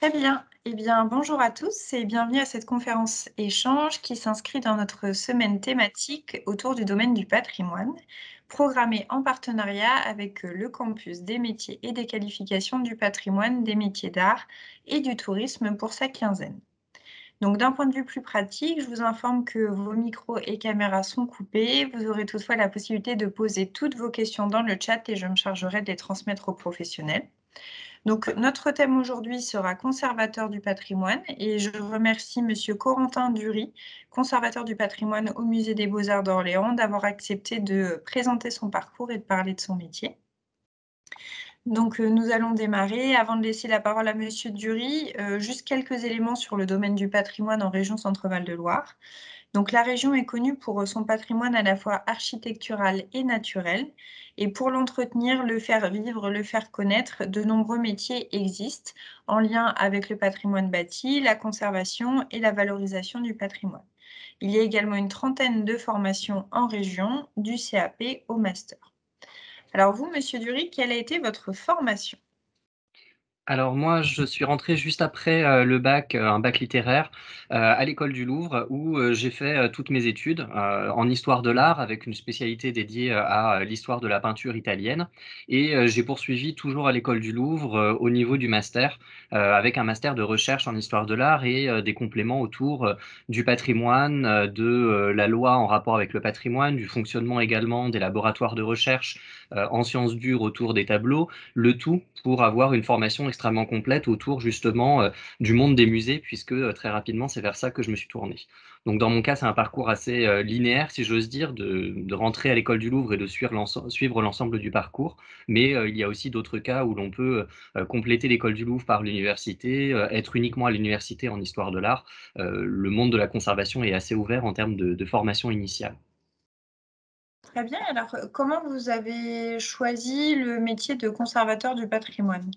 Très bien. Eh bien, bonjour à tous et bienvenue à cette conférence échange qui s'inscrit dans notre semaine thématique autour du domaine du patrimoine, programmée en partenariat avec le campus des métiers et des qualifications du patrimoine, des métiers d'art et du tourisme pour sa quinzaine. Donc, d'un point de vue plus pratique, je vous informe que vos micros et caméras sont coupés. Vous aurez toutefois la possibilité de poser toutes vos questions dans le chat et je me chargerai de les transmettre aux professionnels. Donc, notre thème aujourd'hui sera conservateur du patrimoine et je remercie Monsieur Corentin Dury, conservateur du patrimoine au Musée des Beaux-Arts d'Orléans, d'avoir accepté de présenter son parcours et de parler de son métier. Donc, nous allons démarrer. Avant de laisser la parole à Monsieur Dury, juste quelques éléments sur le domaine du patrimoine en région Centre-Val de Loire. Donc la région est connue pour son patrimoine à la fois architectural et naturel. Et pour l'entretenir, le faire vivre, le faire connaître, de nombreux métiers existent en lien avec le patrimoine bâti, la conservation et la valorisation du patrimoine. Il y a également une trentaine de formations en région, du CAP au master. Alors vous, Monsieur Dury, quelle a été votre formation? Alors moi, je suis rentré juste après, le bac, un bac littéraire, à l'école du Louvre où, j'ai fait, toutes mes études, en histoire de l'art avec une spécialité dédiée, à l'histoire de la peinture italienne et j'ai poursuivi toujours à l'école du Louvre, au niveau du master, avec un master de recherche en histoire de l'art et des compléments autour, du patrimoine, la loi en rapport avec le patrimoine, du fonctionnement également des laboratoires de recherche, en sciences dures autour des tableaux, le tout pour avoir une formation extrêmement complète autour justement, du monde des musées puisque, très rapidement, c'est vers ça que je me suis tourné. Donc dans mon cas, c'est un parcours assez, linéaire si j'ose dire, de rentrer à l'école du Louvre et de suivre l'ensemble du parcours. Mais, il y a aussi d'autres cas où l'on peut, compléter l'école du Louvre par l'université, être uniquement à l'université en histoire de l'art. Le monde de la conservation est assez ouvert en termes de formation initiale. Très bien. Alors, comment vous avez choisi le métier de conservateur du patrimoine?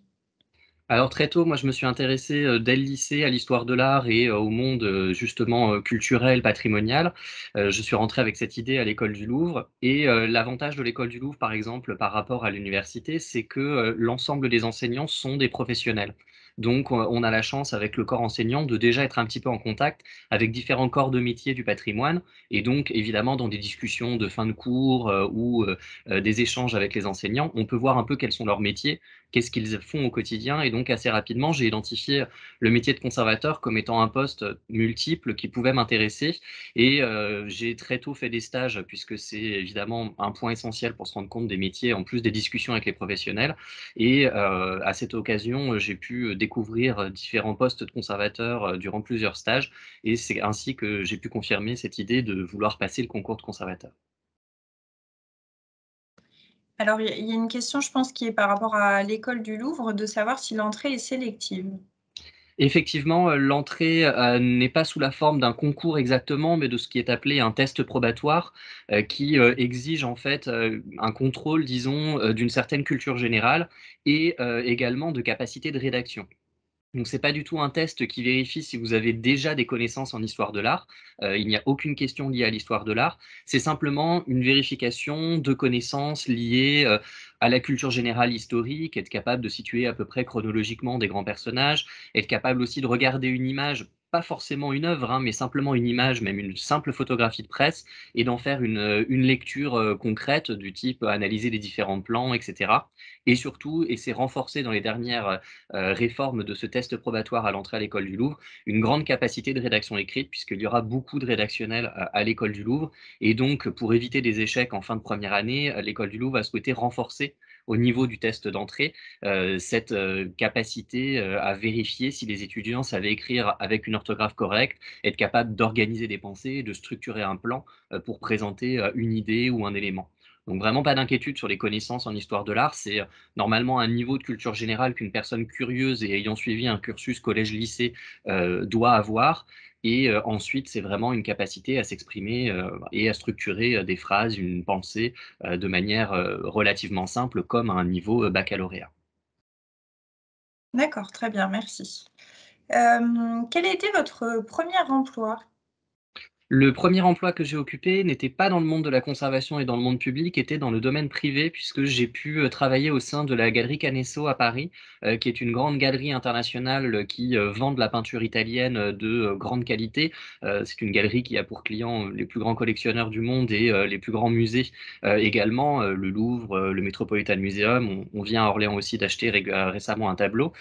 Alors très tôt, moi je me suis intéressé, dès le lycée à l'histoire de l'art et au monde, justement, culturel, patrimonial. Je suis rentré avec cette idée à l'école du Louvre et l'avantage de l'école du Louvre, par exemple, par rapport à l'université, c'est que, l'ensemble des enseignants sont des professionnels. Donc, on a la chance avec le corps enseignant de déjà être un petit peu en contact avec différents corps de métier du patrimoine et donc évidemment dans des discussions de fin de cours, ou des échanges avec les enseignants, on peut voir un peu quels sont leurs métiers, qu'est-ce qu'ils font au quotidien et donc assez rapidement, j'ai identifié le métier de conservateur comme étant un poste, multiple qui pouvait m'intéresser et j'ai très tôt fait des stages puisque c'est évidemment un point essentiel pour se rendre compte des métiers en plus des discussions avec les professionnels et à cette occasion, j'ai pu, découvrir, différents postes de conservateur, durant plusieurs stages et c'est ainsi que j'ai pu confirmer cette idée de vouloir passer le concours de conservateur. Alors, il y a une question, je pense, qui est par rapport à l'école du Louvre, de savoir si l'entrée est sélective. Effectivement, l'entrée, n'est pas sous la forme d'un concours exactement, mais de ce qui est appelé un test probatoire, qui, exige en fait, un contrôle disons, d'une certaine culture générale et également de capacité de rédaction. Donc c'est pas du tout un test qui vérifie si vous avez déjà des connaissances en histoire de l'art, il n'y a aucune question liée à l'histoire de l'art. C'est simplement une vérification de connaissances liées, à la culture générale historique, être capable de situer à peu près chronologiquement des grands personnages, être capable aussi de regarder une image, pas forcément une œuvre, hein, mais simplement une image, même une simple photographie de presse et d'en faire une lecture, concrète du type, analyser les différents plans et cetera et surtout et c'est renforcé dans les dernières, réforme de ce test probatoire à l'entrée à l'école du Louvre, une grande capacité de rédaction écrite puisqu'il y aura beaucoup de rédactionnels à l'école du Louvre et donc pour éviter des échecs en fin de première année, l'école du Louvre a souhaité renforcer au niveau du test d'entrée, cette, capacité, à vérifier si les étudiants savaient écrire avec une orthographe correcte, être capable d'organiser des pensées, de structurer un plan, pour présenter, une idée ou un élément. Donc vraiment pas d'inquiétude sur les connaissances en histoire de l'art, c'est, normalement un niveau de culture générale qu'une personne curieuse et ayant suivi un cursus collège-lycée, doit avoir et ensuite c'est vraiment une capacité à s'exprimer, et à structurer, des phrases, une pensée, de manière, relativement simple comme à un niveau, baccalauréat. D'accord, très bien, merci. Quel a été votre premier emploi? Le premier emploi que j'ai occupé n'était pas dans le monde de la conservation et dans le monde public, était dans le domaine privé puisque j'ai pu, travailler au sein de la galerie Canesso à Paris, qui est une grande galerie internationale, qui, vend de la peinture italienne, de, grande qualité. C'est une galerie qui a pour clients, les plus grands collectionneurs du monde et les plus grands musées, également, le Louvre, le Metropolitan Museum. On vient à Orléans aussi d'acheter récemment un tableau.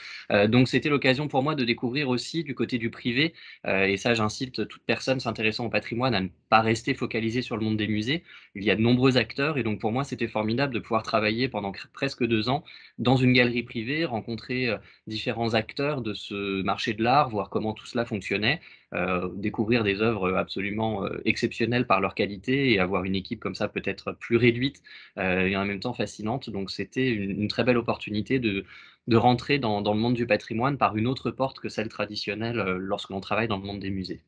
Donc c'était l'occasion pour moi de découvrir aussi du côté du privé, et ça, j'incite toute personne s'intéressant au patrimoine à ne pas rester focalisée sur le monde des musées. Il y a de nombreux acteurs et donc pour moi, c'était formidable de pouvoir travailler pendant presque 2 ans dans une galerie privée, rencontrer différents acteurs de ce marché de l'art, voir comment tout cela fonctionnait, découvrir des œuvres absolument exceptionnelles par leur qualité et avoir une équipe comme ça peut-être plus réduite et en même temps fascinante. Donc c'était une très belle opportunité de rentrer dans le monde du patrimoine par une autre porte que celle traditionnelle, lorsque l'on travaille dans le monde des musées.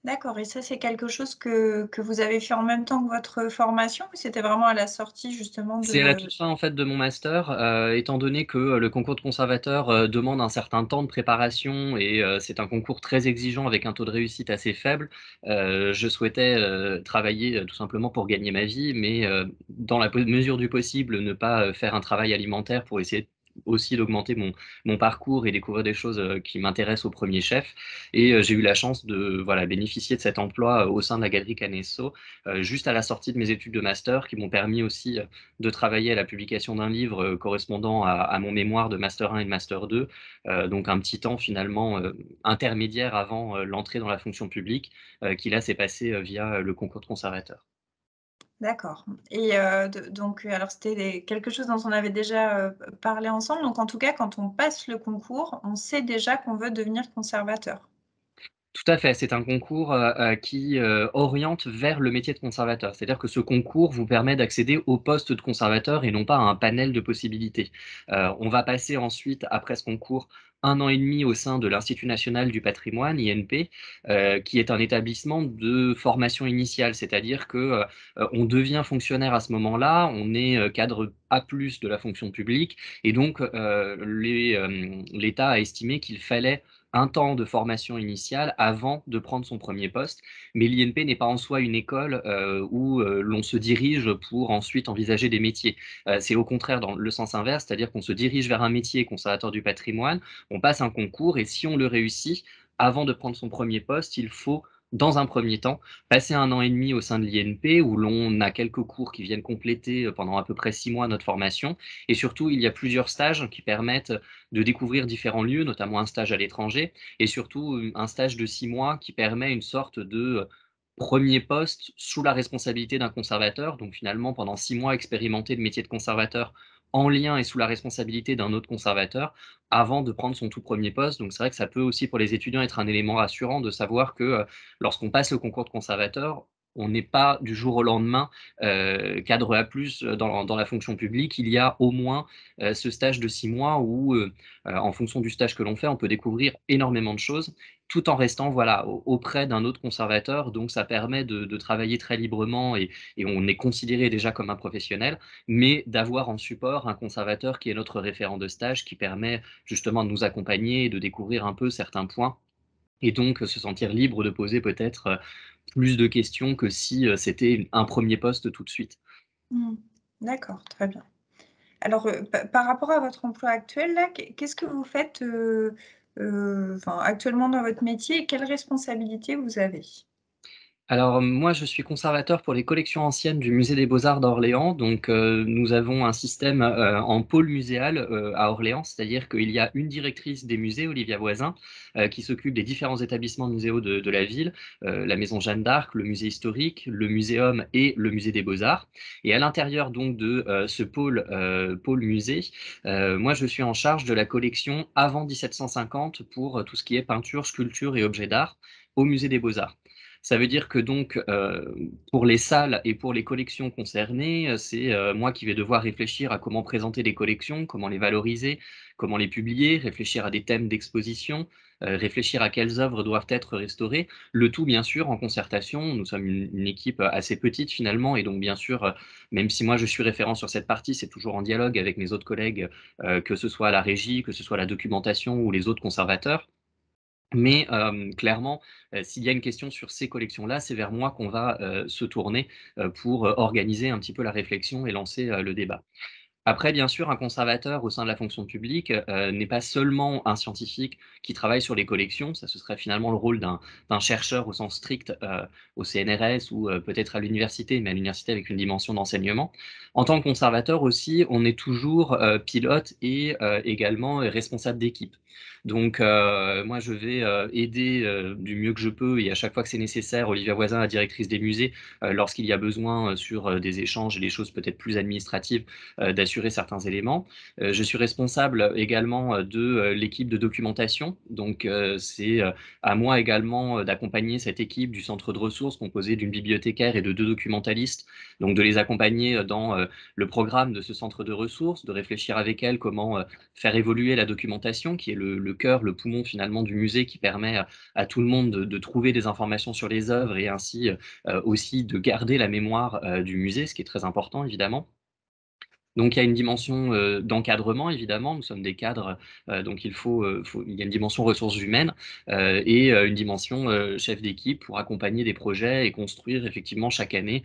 D'accord, et ça, c'est quelque chose que vous avez fait en même temps que votre formation ou c'était vraiment à la sortie justement C'est à la de toute fin, en fait, de mon master, étant donné que, le concours de conservateur, demande un certain temps de préparation et c'est un concours très exigeant avec un taux de réussite assez faible, je souhaitais, travailler, tout simplement pour gagner ma vie, mais dans la mesure du possible, ne pas, faire un travail alimentaire pour essayer aussi d'augmenter mon parcours et découvrir des choses, qui m'intéressent au premier chef et j'ai eu la chance de, voilà, bénéficier de cet emploi, au sein de la galerie Canesso, juste à la sortie de mes études de master qui m'ont permis aussi, de travailler à la publication d'un livre, correspondant à mon mémoire de master 1 et de master 2, donc un petit temps finalement, intermédiaire avant, l'entrée dans la fonction publique, qui là s'est passé, via, le concours de conservateur. d'accord, et de donc alors c'était quelque chose dont on avait déjà, parlé ensemble, donc en tout cas, quand on passe le concours, on sait déjà qu'on veut devenir conservateur? Tout à fait, c'est un concours, qui, oriente vers le métier de conservateur. C'est-à-dire que ce concours vous permet d'accéder au poste de conservateur et non pas à un panel de possibilités. On va passer ensuite, après ce concours, 1 an et demi au sein de l'Institut national du patrimoine, INP, qui est un établissement de formation initiale. C'est-à-dire que, on devient fonctionnaire à ce moment-là, on est, cadre A+ de la fonction publique et donc, l'État a estimé qu'il fallait un temps de formation initiale avant de prendre son premier poste. Mais l'INP n'est pas en soi une école, où, l'on se dirige pour ensuite envisager des métiers. C'est au contraire dans le sens inverse, c'est-à-dire qu'on se dirige vers un métier conservateur du patrimoine, on passe un concours et si on le réussit, avant de prendre son premier poste, il faut, dans un premier temps, passer 1 an et demi au sein de l'INP où l'on a quelques cours qui viennent compléter, pendant à peu près 6 mois notre formation et surtout il y a plusieurs stages qui permettent de découvrir différents lieux, notamment un stage à l'étranger et surtout, un stage de 6 mois qui permet une sorte de, 1er poste sous la responsabilité d'un conservateur. Donc finalement, pendant 6 mois, expérimenter le métier de conservateur en lien et sous la responsabilité d'un autre conservateur, avant de prendre son tout premier poste. Donc c'est vrai que ça peut aussi pour les étudiants être un élément rassurant de savoir que, lorsqu'on passe le concours de conservateur, on n'est pas du jour au lendemain, cadre A+ dans la fonction publique. Il y a au moins, ce stage de 6 mois où, en fonction du stage que l'on fait, on peut découvrir énormément de choses, tout en restant, voilà, auprès d'un autre conservateur. Donc ça permet de travailler très librement et on est considéré déjà comme un professionnel, mais d'avoir en support un conservateur qui est notre référent de stage, qui permet justement de nous accompagner et de découvrir un peu certains points et donc se sentir libre de poser peut-être, plus de questions que si, c'était un premier poste tout de suite. Mmh. D'accord, très bien. Alors, par rapport à votre emploi actuel là, qu'est-ce que vous faites, enfin, actuellement dans votre métier et quelles responsabilités vous avez? Alors, moi, je suis conservateur pour les collections anciennes du musée des Beaux-Arts d'Orléans. Donc, nous avons un système, en pôle muséal, à Orléans. C'est-à-dire qu'il y a une directrice des musées, Olivia Voisin, qui s'occupe des différents établissements muséaux de la ville, la maison Jeanne d'Arc, le musée historique, le muséum et le musée des Beaux-Arts. Et à l'intérieur donc de, ce pôle musée, moi, je suis en charge de la collection avant 1750 pour, tout ce qui est peinture, sculpture et objets d'art au musée des Beaux-Arts. Ça veut dire que donc, pour les salles et pour les collections concernées, c'est, moi qui vais devoir réfléchir à comment présenter les collections, comment les valoriser, comment les publier, réfléchir à des thèmes d'exposition, réfléchir à quelles œuvres doivent être restaurées. Le tout bien sûr en concertation. Nous sommes une équipe assez petite finalement et donc bien sûr, même si moi je suis référent sur cette partie, c'est toujours en dialogue avec mes autres collègues, que ce soit la régie, que ce soit la documentation ou les autres conservateurs. Mais clairement, s'il y a une question sur ces collections-là, c'est vers moi qu'on va, se tourner, pour, organiser un petit peu la réflexion et lancer, le débat. Après, bien sûr, un conservateur au sein de la fonction publique, n'est pas seulement un scientifique qui travaille sur les collections, ça ce serait finalement le rôle d'un chercheur au sens strict, au CNRS ou, peut-être à l'université, mais à l'université avec une dimension d'enseignement. En tant que conservateur aussi, on est toujours, pilote et également, responsable d'équipe. Donc, moi je vais, aider, du mieux que je peux et à chaque fois que c'est nécessaire, Olivia Voisin, la directrice des musées, lorsqu'il y a besoin, sur, des échanges et des choses peut-être plus administratives, d'assurer certains éléments. Je suis responsable également, de, l'équipe de documentation. Donc, c'est, à moi également, d'accompagner cette équipe du centre de ressources composée d'une bibliothécaire et de 2 documentalistes. Donc de les accompagner, dans, le programme de ce centre de ressources, de réfléchir avec elles comment, faire évoluer la documentation qui est le cœur, le poumon finalement du musée qui permet à tout le monde de trouver des informations sur les œuvres et ainsi, aussi de garder la mémoire, du musée, ce qui est très important évidemment. Donc il y a une dimension, d'encadrement évidemment, nous sommes des cadres, donc il y a une dimension ressources humaines, et une dimension, chef d'équipe pour accompagner des projets et construire effectivement chaque année,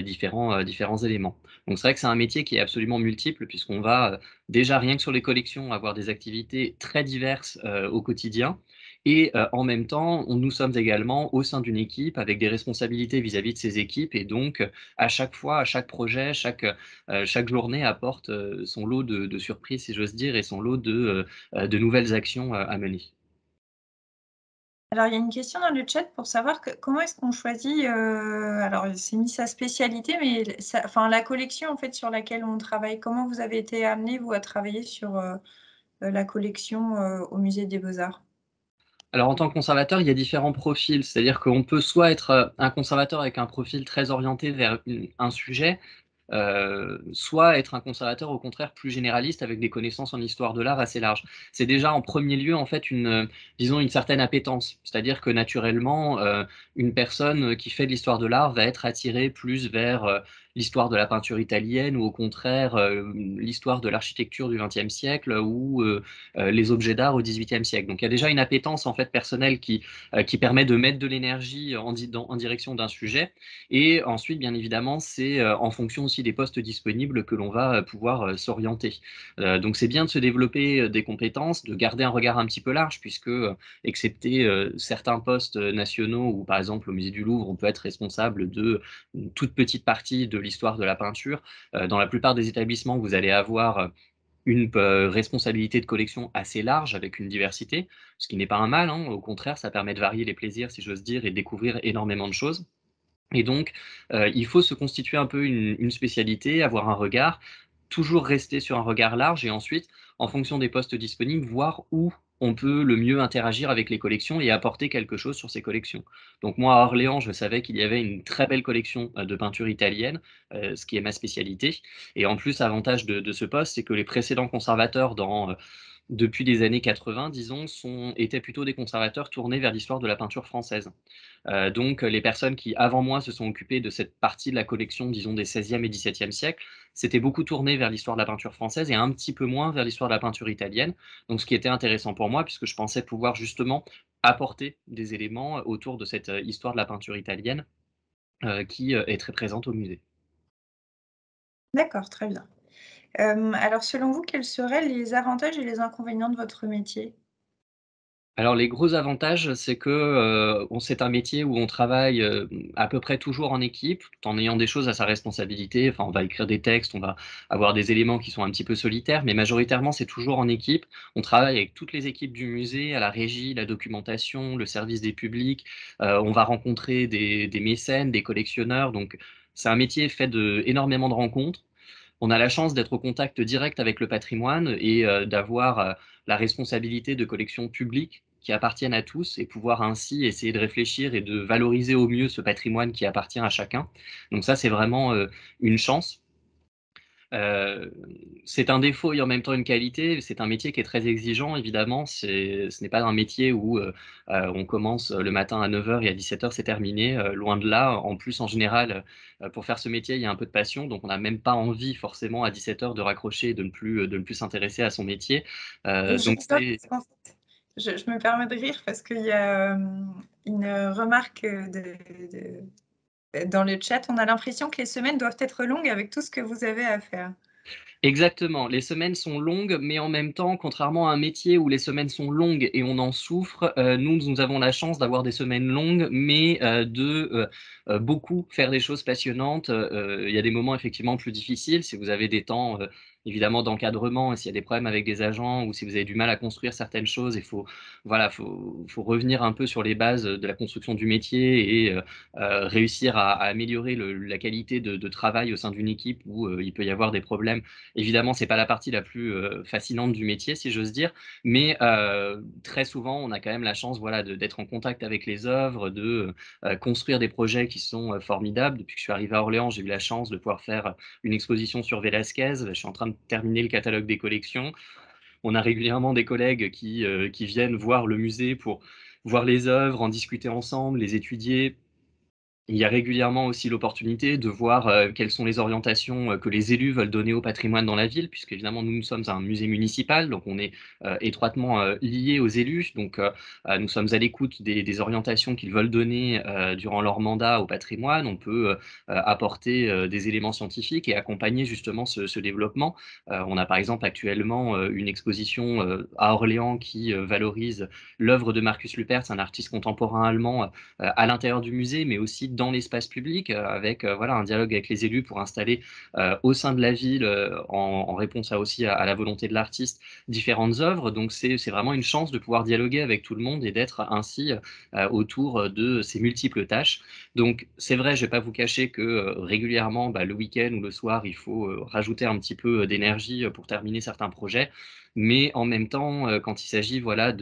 différents éléments. Donc c'est vrai que c'est un métier qui est absolument multiple puisqu'on va, déjà rien que sur les collections avoir des activités très diverses, au quotidien et en même temps, nous sommes également au sein d'une équipe avec des responsabilités vis-à-vis de ces équipes et donc, à chaque fois, à chaque projet, chaque journée apporte, son lot de surprises, si j'ose dire, et son lot de nouvelles actions, à mener. Alors, il y a une question dans le chat pour savoir comment est-ce qu'on choisit, alors c'est mis sa spécialité, mais enfin la collection en fait sur laquelle on travaille. Comment vous avez été amené vous à travailler sur, la collection, au musée des Beaux-Arts? Alors en tant que conservateur, il y a différents profils, c'est-à-dire qu'on peut soit être, un conservateur avec un profil très orienté vers un sujet, soit être un conservateur au contraire plus généraliste avec des connaissances en histoire de l'art assez larges. C'est déjà en premier lieu en fait disons une certaine appétence. C'est-à-dire que naturellement, une personne, qui fait de l'histoire de l'art va être attirée plus vers, l'histoire de la peinture italienne ou au contraire, l'histoire de l'architecture du XXe siècle ou, les objets d'art au XVIIIe siècle. Donc il y a déjà une appétence en fait personnelle qui permet de mettre de l'énergie en direction d'un sujet et ensuite, bien évidemment, c'est, en fonction aussi des postes disponibles que l'on va, pouvoir, s'orienter. Donc c'est bien de se développer, des compétences, de garder un regard un petit peu large puisque, excepté, certains postes, nationaux où, par exemple, au musée du Louvre, on peut être responsable de une toute petite partie de l'histoire de la peinture. Dans la plupart des établissements, vous allez avoir, une responsabilité de collection assez large avec une diversité, ce qui n'est pas un mal, hein, au contraire, ça permet de varier les plaisirs, si j'ose dire et de découvrir énormément de choses. Et donc, il faut se constituer un peu une spécialité, avoir un regard, toujours rester sur un regard large et ensuite, en fonction des postes disponibles, voir où on peut le mieux interagir avec les collections et apporter quelque chose sur ces collections. Donc moi, à Orléans, je savais qu'il y avait une très belle collection, de peinture italienne, ce qui est ma spécialité et en plus, avantage de ce poste, c'est que les précédents conservateurs depuis les années 80, disons, étaient plutôt des conservateurs tournés vers l'histoire de la peinture française. Donc les personnes qui, avant moi, se sont occupées de cette partie de la collection, disons, des XVIe et XVIIe siècles, s'étaient beaucoup tournées vers l'histoire de la peinture française et un petit peu moins vers l'histoire de la peinture italienne. Donc ce qui était intéressant pour moi, puisque je pensais pouvoir justement apporter des éléments autour de cette, histoire de la peinture italienne, qui, est très présente au musée. D'accord, très bien. Alors selon vous, quels seraient les avantages et les inconvénients de votre métier? Alors les gros avantages, c'est que, c'est un métier où on travaille, à peu près toujours en équipe, tout en ayant des choses à sa responsabilité. Enfin, on va écrire des textes, on va avoir des éléments qui sont un petit peu solitaires, mais majoritairement, c'est toujours en équipe. On travaille avec toutes les équipes du musée, à la régie, la documentation, le service des publics. On va rencontrer des mécènes, des collectionneurs, donc c'est un métier fait énormément de rencontres. On a la chance d'être au contact direct avec le patrimoine et d'avoir, la responsabilité de collections publiques qui appartiennent à tous et pouvoir ainsi essayer de réfléchir et de valoriser au mieux ce patrimoine qui appartient à chacun. Donc ça, c'est vraiment, une chance. Heu, c'est un défaut et en même temps une qualité. C'est un métier qui est très exigeant évidemment. Ce n'est pas un métier où, on commence, le matin à 9 heures et à 17 heures c'est terminé, loin de là. En plus, en général, pour faire ce métier, il y a un peu de passion, donc on n'a même pas envie forcément à 17 heures de raccrocher et de ne plus s'intéresser à son métier. Oui, Donc j'observe c'est parce qu'en fait, je me permets de rire parce qu'il y a, une remarque, dans le chat. On a l'impression que les semaines doivent être longues avec tout ce que vous avez à faire. Exactement, les semaines sont longues, mais en même temps, contrairement à un métier où les semaines sont longues et on en souffre, nous avons la chance d'avoir des semaines longues, mais beaucoup faire des choses passionnantes. Il y a des moments effectivement plus difficiles, si vous avez des temps, évidemment d'encadrement et s'il y a des problèmes avec des agents ou si vous avez du mal à construire certaines choses, il faut voilà, faut revenir un peu sur les bases, de la construction du métier et réussir à améliorer la qualité de travail au sein d'une équipe où, il peut y avoir des problèmes. Évidemment, c'est pas la partie la plus, fascinante du métier, si j'ose dire, mais très souvent, on a quand même la chance, voilà, d'être en contact avec les œuvres, construire des projets qui sont, formidables. Depuis que je suis arrivé à Orléans, j'ai eu la chance de pouvoir faire une exposition sur Velázquez. Je suis en train de terminer le catalogue des collections. On a régulièrement des collègues qui viennent voir le musée pour voir les œuvres, en discuter ensemble, les étudier. Il y a régulièrement aussi l'opportunité de voir, quelles sont les orientations, que les élus veulent donner au patrimoine dans la ville, puisqu'évidemment nous sommes un musée municipal, donc on est, étroitement, liés aux élus. Donc, nous sommes à l'écoute des orientations qu'ils veulent donner, durant leur mandat au patrimoine. On peut, apporter, des éléments scientifiques et accompagner justement ce développement. On a par exemple actuellement, une exposition, à Orléans qui, valorise l'œuvre de Markus Lupertz, un artiste contemporain allemand, à l'intérieur du musée, mais aussi dans l'espace public, avec voilà, un dialogue avec les élus pour installer au sein de la ville, en réponse aussi à la volonté de l'artiste, différentes œuvres. Donc c'est vraiment une chance de pouvoir dialoguer avec tout le monde et d'être ainsi autour de ces multiples tâches. Donc c'est vrai, je ne vais pas vous cacher que régulièrement, bah, le week-end ou le soir, il faut rajouter un petit peu d'énergie pour terminer certains projets. Mais en même temps, quand il s'agit, voilà,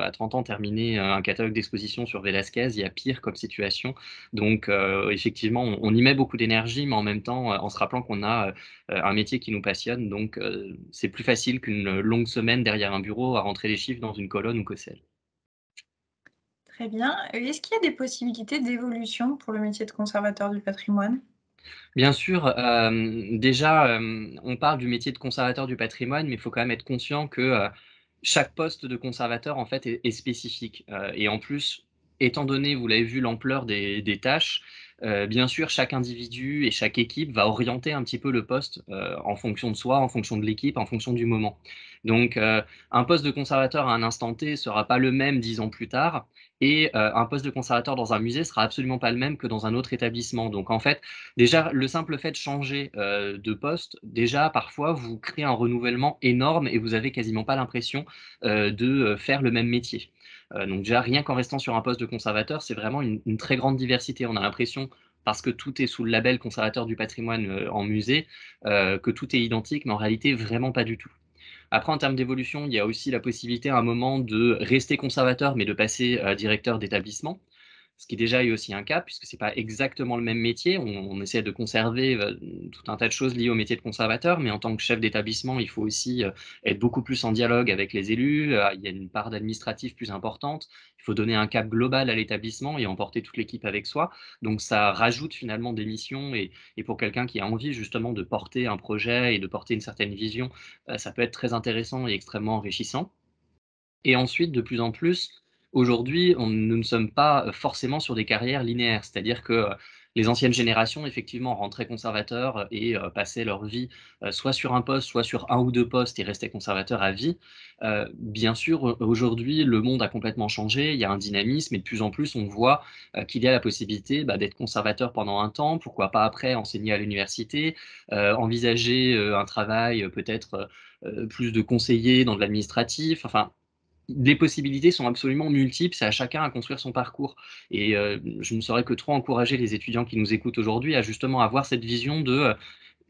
à 30 ans, terminer, un catalogue d'exposition sur Velázquez, il y a pire comme situation. Donc, effectivement, on y met beaucoup d'énergie, mais en même temps, en se rappelant qu'on a, un métier qui nous passionne. Donc, c'est plus facile qu'une longue semaine derrière un bureau à rentrer les chiffres dans une colonne ou que sais-je. Très bien. Est-ce qu'il y a des possibilités d'évolution pour le métier de conservateur du patrimoine? Bien sûr, déjà, on parle du métier de conservateur du patrimoine, mais il faut quand même être conscient que, chaque poste de conservateur, en fait, est spécifique, et en plus, étant donné, vous l'avez vu, l'ampleur des tâches, bien sûr, chaque individu et chaque équipe va orienter un petit peu le poste, en fonction de soi, en fonction de l'équipe, en fonction du moment. Donc, un poste de conservateur à un instant T sera pas le même 10 ans plus tard et un poste de conservateur dans un musée sera absolument pas le même que dans un autre établissement. Donc en fait, déjà, le simple fait de changer, de poste, déjà, parfois, vous créez un renouvellement énorme et vous avez quasiment pas l'impression, faire le même métier. Donc déjà, rien qu'en restant sur un poste de conservateur, c'est vraiment une très grande diversité. On a l'impression, parce que tout est sous le label conservateur du patrimoine, en musée, que tout est identique, mais en réalité, vraiment pas du tout. Après, en termes d'évolution, il y a aussi la possibilité à un moment de rester conservateur, mais de passer, directeur d'établissement. Ce qui déjà est aussi un cas, puisque c'est pas exactement le même métier. On essaie de conserver, tout un tas de choses liées au métier de conservateur, mais en tant que chef d'établissement, il faut aussi, être beaucoup plus en dialogue avec les élus, il y a une part d'administratif plus importante. Il faut donner un cap global à l'établissement et emporter toute l'équipe avec soi. Donc ça rajoute finalement des missions et pour quelqu'un qui a envie justement de porter un projet et de porter une certaine vision, ça peut être très intéressant et extrêmement enrichissant. Et ensuite, de plus en plus, aujourd'hui, nous ne sommes pas, forcément sur des carrières linéaires. C'est-à-dire que, les anciennes générations, effectivement, rentraient conservateurs et passaient leur vie, soit sur un poste, soit sur un ou 2 postes et restaient conservateurs à vie. Bien sûr, aujourd'hui, le monde a complètement changé, il y a un dynamisme et de plus en plus, on voit, qu'il y a la possibilité, bah, d'être conservateur pendant un temps, pourquoi pas après enseigner à l'université, envisager, un travail, peut-être, plus de conseiller dans de l'administratif. Enfin, les possibilités sont absolument multiples, c'est à chacun à construire son parcours et je ne saurais que trop encourager les étudiants qui nous écoutent aujourd'hui à justement avoir cette vision de,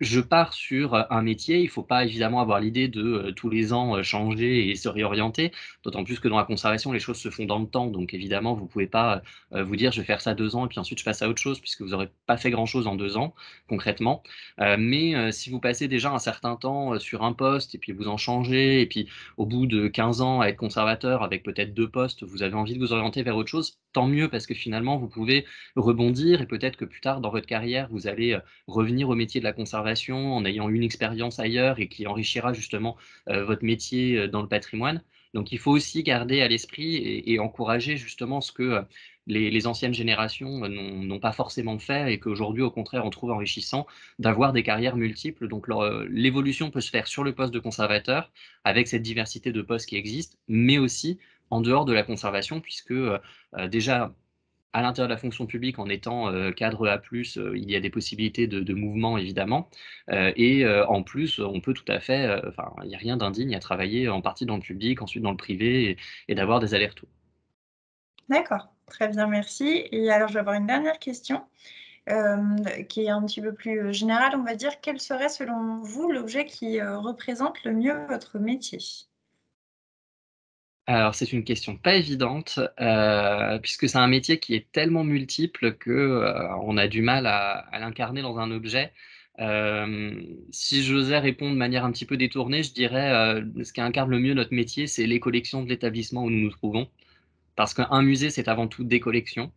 je pars sur, un métier, il faut pas évidemment avoir l'idée de, tous les ans, changer et se réorienter. D'autant plus que dans la conservation, les choses se font dans le temps. Donc évidemment, vous pouvez pas, vous dire: «Je vais faire ça 2 ans et puis ensuite je passe à autre chose», puisque vous aurez pas fait grand chose en 2 ans, concrètement. Mais si vous passez déjà un certain temps, sur un poste et puis vous en changez et puis au bout de 15 ans à être conservateur avec peut-être 2 postes, vous avez envie de vous orienter vers autre chose, tant mieux parce que finalement vous pouvez rebondir et peut-être que plus tard dans votre carrière, vous allez, revenir au métier de la conservation en ayant une expérience ailleurs et qui enrichira justement, votre métier, dans le patrimoine. Donc il faut aussi garder à l'esprit et encourager justement ce que, les anciennes générations, n'ont pas forcément fait et qu'aujourd'hui, au contraire, on trouve enrichissant d'avoir des carrières multiples. Donc l'évolution peut se faire sur le poste de conservateur, avec cette diversité de postes qui existe, mais aussi en dehors de la conservation puisque, déjà à l'intérieur de la fonction publique, en étant, cadre A+, il y a des possibilités de mouvement évidemment, en plus, on peut tout à fait, enfin, il y a rien d'indigne à travailler en partie dans le public, ensuite dans le privé et d'avoir des allers-retours. D'accord, très bien, merci. Et alors, je vais avoir une dernière question, qui est un petit peu plus, générale, on va dire. Quel serait selon vous l'objet qui, représente le mieux votre métier? Alors c'est une question pas évidente, puisque c'est un métier qui est tellement multiple que, on a du mal à l'incarner dans un objet. Si j'osais répondre de manière un petit peu détournée, je dirais, ce qui incarne le mieux notre métier, c'est les collections de l'établissement où nous nous trouvons. Parce qu'un musée, c'est avant tout des collections.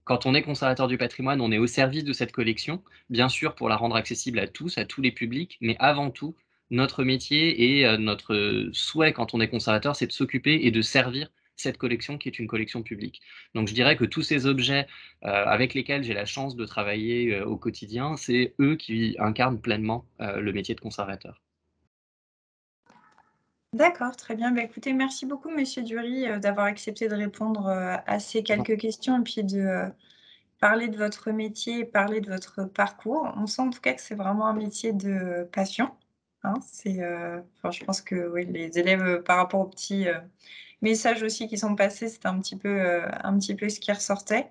Quand on est conservateur du patrimoine, on est au service de cette collection, bien sûr pour la rendre accessible à tous les publics, mais avant tout, notre métier et notre souhait quand on est conservateur, c'est de s'occuper et de servir cette collection qui est une collection publique. Donc je dirais que tous ces objets, avec lesquels j'ai la chance de travailler, au quotidien, c'est eux qui incarnent pleinement, le métier de conservateur. D'accord, très bien. Bah, écoutez, merci beaucoup monsieur Dury, d'avoir accepté de répondre, à ces quelques questions et puis de, parler de votre métier, parler de votre parcours. On sent en tout cas que c'est vraiment un métier de passion, hein. C'est, enfin je pense que oui, les élèves, par rapport aux petits, messages aussi qui sont passés, c'était un petit peu ce qui ressortait.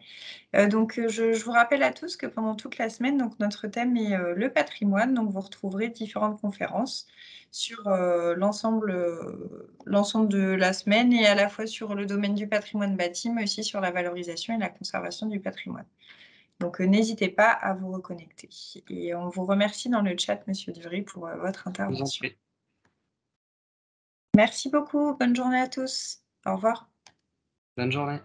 Donc je vous rappelle à tous que pendant toute la semaine, donc notre thème est, le patrimoine. Donc vous retrouverez différentes conférences sur, l'ensemble de la semaine et à la fois sur le domaine du patrimoine bâti, mais aussi sur la valorisation et la conservation du patrimoine. Donc n'hésitez pas à vous reconnecter et on vous remercie dans le chat, monsieur Dury, pour, votre Je vous en intervention. prie. Merci beaucoup, bonne journée à tous. Au revoir. Bonne journée.